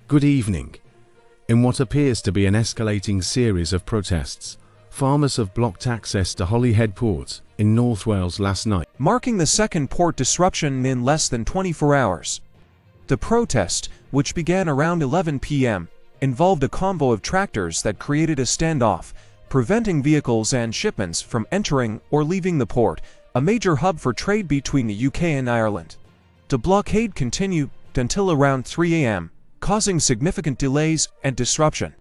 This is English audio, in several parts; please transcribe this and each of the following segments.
Good evening. In what appears to be an escalating series of protests, farmers have blocked access to Holyhead Port in North Wales last night, marking the second port disruption in less than 24 hours. The protest, which began around 11 p.m., involved a convoy of tractors that created a standoff, preventing vehicles and shipments from entering or leaving the port, a major hub for trade between the UK and Ireland. The blockade continued until around 3 a.m., causing significant delays and disruption.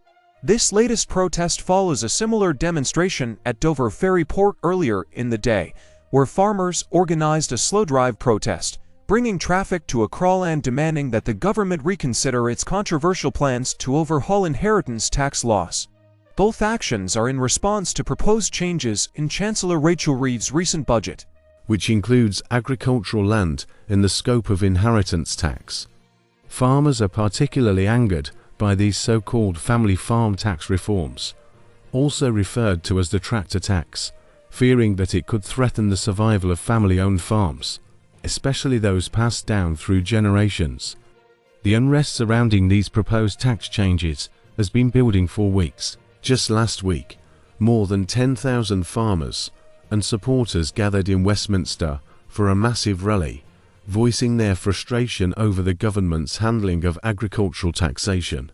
This latest protest follows a similar demonstration at Dover Ferry Port earlier in the day, where farmers organized a slow-drive protest, bringing traffic to a crawl and demanding that the government reconsider its controversial plans to overhaul inheritance tax laws. Both actions are in response to proposed changes in Chancellor Rachel Reeves's recent budget, which includes agricultural land in the scope of inheritance tax. Farmers are particularly angered by these so-called family farm tax reforms, also referred to as the tractor tax, fearing that it could threaten the survival of family-owned farms, especially those passed down through generations. The unrest surrounding these proposed tax changes has been building for weeks. Just last week, more than 10,000 farmers and supporters gathered in Westminster for a massive rally, voicing their frustration over the government's handling of agricultural taxation.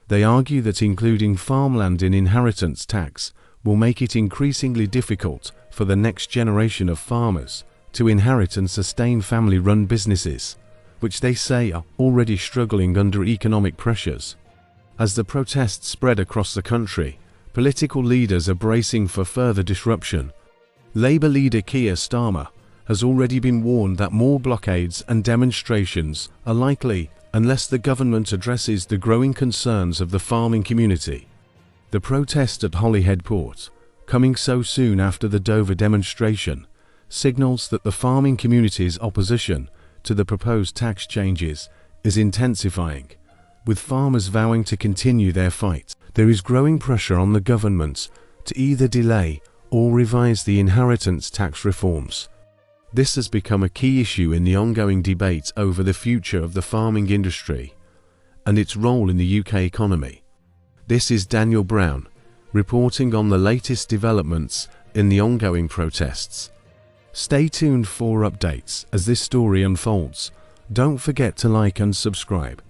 They argue that including farmland in inheritance tax will make it increasingly difficult for the next generation of farmers to inherit and sustain family-run businesses, which they say are already struggling under economic pressures. As the protests spread across the country, political leaders are bracing for further disruption. Labour leader Keir Starmer has already been warned that more blockades and demonstrations are likely unless the government addresses the growing concerns of the farming community. The protest at Holyhead Port, coming so soon after the Dover demonstration, signals that the farming community's opposition to the proposed tax changes is intensifying, with farmers vowing to continue their fight. There is growing pressure on the government to either delay or revise the inheritance tax reforms. This has become a key issue in the ongoing debate over the future of the farming industry and its role in the UK economy. This is Daniel Brown, reporting on the latest developments in the ongoing protests. Stay tuned for updates as this story unfolds. Don't forget to like and subscribe.